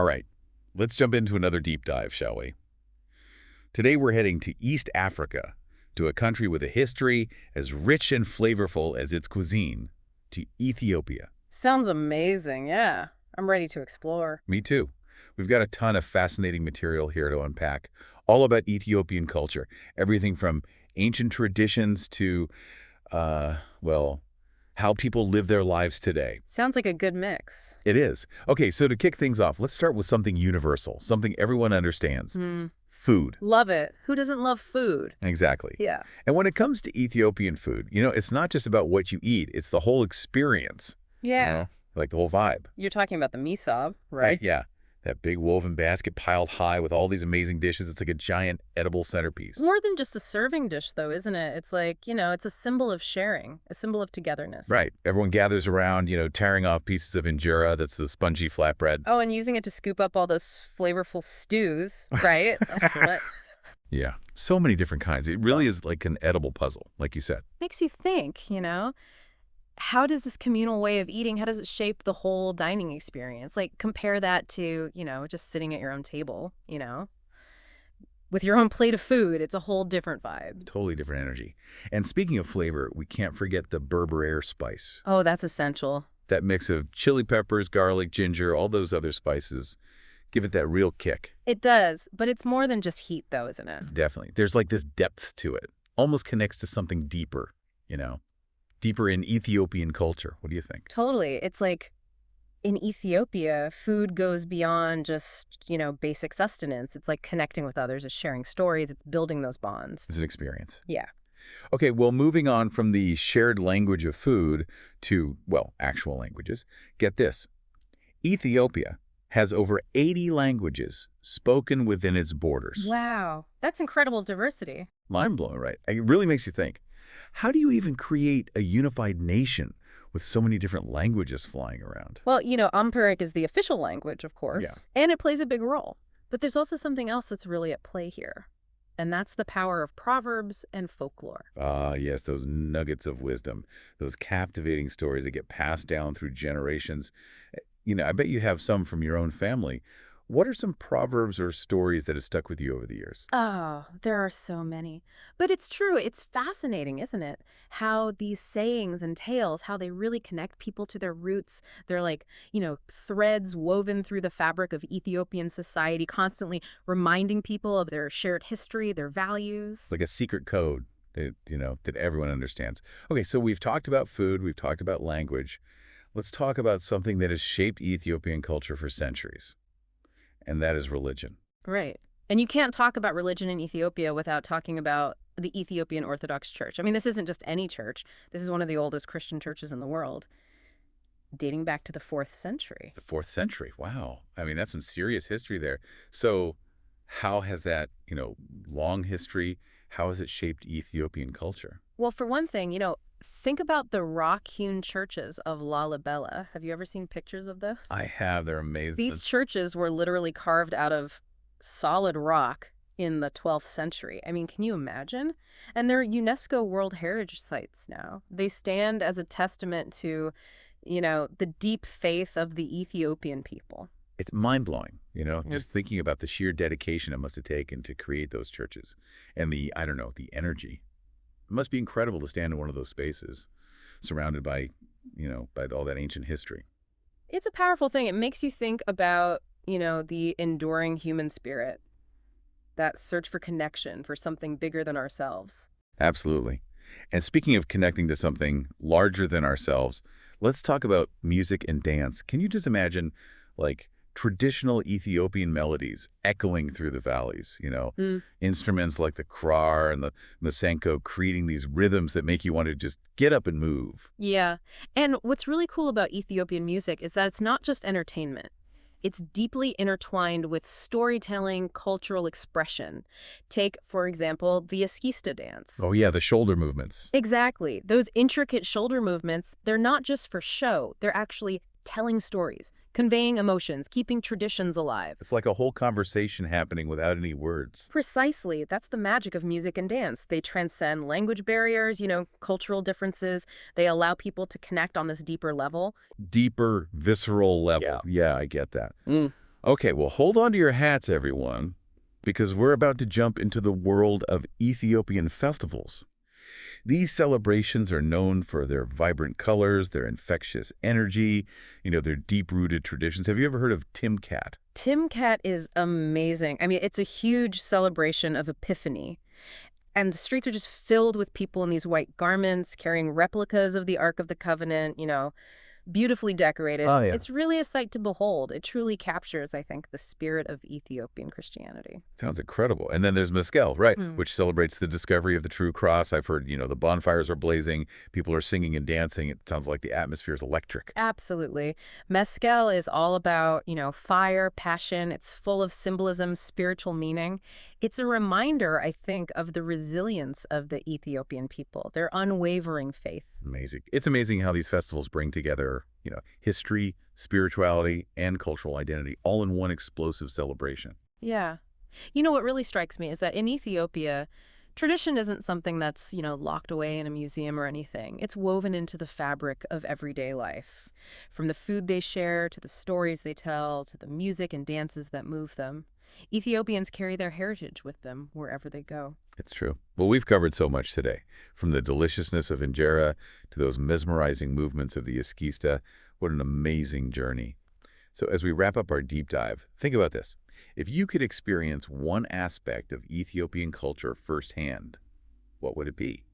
All right, let's jump into another deep dive, shall we? Today we're heading to East Africa, to a country with a history as rich and flavorful as its cuisine, to Ethiopia. Sounds amazing, yeah. I'm ready to explore. Me too. We've got a ton of fascinating material here to unpack, all about Ethiopian culture. Everything from ancient traditions to, well, how people live their lives today. Sounds like a good mix. It is. Okay, so to kick things off, let's start with something universal, something everyone understands. Food. Love it. Who doesn't love food? Exactly. Yeah. And when it comes to Ethiopian food, it's not just about what you eat, it's the whole experience. Yeah. Like the whole vibe. You're talking about the misob, right? Yeah. That big woven basket piled high with all these amazing dishes. It's like a giant edible centerpiece. More than just a serving dish, though, isn't it? It's like, it's a symbol of sharing, a symbol of togetherness. Right. Everyone gathers around, tearing off pieces of injera, that's the spongy flatbread. Oh, and using it to scoop up all those flavorful stews, right? What Yeah. So many different kinds. It really is like an edible puzzle, like you said. makes you think, how does this communal way of eating, how does it shape the whole dining experience? Like, compare that to, just sitting at your own table, with your own plate of food. It's a whole different vibe. Totally different energy. And speaking of flavor, we can't forget the Berber air spice. Oh, that's essential. That mix of chili peppers, garlic, ginger, all those other spices give it that real kick. It does, but it's more than just heat, though, isn't it? Definitely. There's like this depth to it. Almost connects to something deeper, deeper in Ethiopian culture. What do you think? Totally. It's like in Ethiopia, food goes beyond just, basic sustenance. It's like connecting with others, it's sharing stories, it's building those bonds. It's an experience. Yeah. Okay, well, moving on from the shared language of food to, well, actual languages, get this. Ethiopia has over 80 languages spoken within its borders. Wow. That's incredible diversity. Mind-blowing, right? It really makes you think. How do you even create a unified nation with so many different languages flying around? Well, Amharic is the official language, of course, Yeah. and it plays a big role. But there's also something else that's really at play here, and that's the power of proverbs and folklore. Ah, yes, those nuggets of wisdom, those captivating stories that get passed down through generations. I bet you have some from your own family. What are some proverbs or stories that have stuck with you over the years? Oh, there are so many. But it's true. It's fascinating, isn't it? How these sayings and tales, how they really connect people to their roots. They're like, threads woven through the fabric of Ethiopian society, constantly reminding people of their shared history, their values. Like a secret code that everyone understands. Okay, so we've talked about food, we've talked about language. Let's talk about something that has shaped Ethiopian culture for centuries, and that is religion. Right. And you can't talk about religion in Ethiopia without talking about the Ethiopian Orthodox Church. I mean, this isn't just any church. This is one of the oldest Christian churches in the world, dating back to the 4th century. The 4th century, wow. I mean, that's some serious history there. So how has that, long history, how has it shaped Ethiopian culture? Well, for one thing, think about the rock-hewn churches of Lalibela. Have you ever seen pictures of those? I have. They're amazing. These churches were literally carved out of solid rock in the 12th century. I mean, can you imagine? And they're UNESCO World Heritage Sites now. They stand as a testament to, the deep faith of the Ethiopian people. It's mind-blowing, just thinking about the sheer dedication it must have taken to create those churches and the energy. It must be incredible to stand in one of those spaces surrounded by, by all that ancient history. It's a powerful thing. It makes you think about, the enduring human spirit, that search for connection, for something bigger than ourselves. Absolutely. And speaking of connecting to something larger than ourselves, let's talk about music and dance. Can you just imagine, traditional Ethiopian melodies echoing through the valleys, instruments like the krar and the masenko creating these rhythms that make you want to just get up and move. Yeah. And what's really cool about Ethiopian music is that it's not just entertainment. It's deeply intertwined with storytelling, cultural expression. Take, for example, the Eskista dance. Oh yeah, the shoulder movements. Exactly. Those intricate shoulder movements, they're not just for show. They're actually telling stories, conveying emotions, keeping traditions alive. It's like a whole conversation happening without any words. Precisely. That's the magic of music and dance. They transcend language barriers, cultural differences. They allow people to connect on this deeper level. Deeper, visceral level. Yeah, I get that. Okay, well, hold on to your hats, everyone, because we're about to jump into the world of Ethiopian festivals. These celebrations are known for their vibrant colors, their infectious energy, their deep-rooted traditions. Have you ever heard of Timkat? Timcat is amazing. I mean, it's a huge celebration of Epiphany. And the streets are just filled with people in these white garments, carrying replicas of the Ark of the Covenant, beautifully decorated. Oh, yeah. It's really a sight to behold. It truly captures, I think, the spirit of Ethiopian Christianity. Sounds incredible. And then there's Mescal, right, Hmm. which celebrates the discovery of the true cross. I've heard, the bonfires are blazing, people are singing and dancing. It sounds like the atmosphere is electric. Absolutely. Mezcal is all about, fire, passion. It's full of symbolism, spiritual meaning. It's a reminder, I think, of the resilience of the Ethiopian people, their unwavering faith. Amazing. It's amazing how these festivals bring together, history, spirituality, and cultural identity all in one explosive celebration. Yeah. What really strikes me is that in Ethiopia, tradition isn't something that's, locked away in a museum or anything. It's woven into the fabric of everyday life. From the food they share, to the stories they tell, to the music and dances that move them. Ethiopians carry their heritage with them wherever they go. It's true. Well, we've covered so much today, from the deliciousness of injera to those mesmerizing movements of the Eskista. What an amazing journey. So as we wrap up our deep dive, think about this. If you could experience one aspect of Ethiopian culture firsthand, what would it be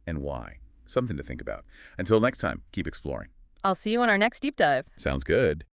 and why? Something to think about. Until next time, keep exploring. I'll see you on our next deep dive. Sounds good.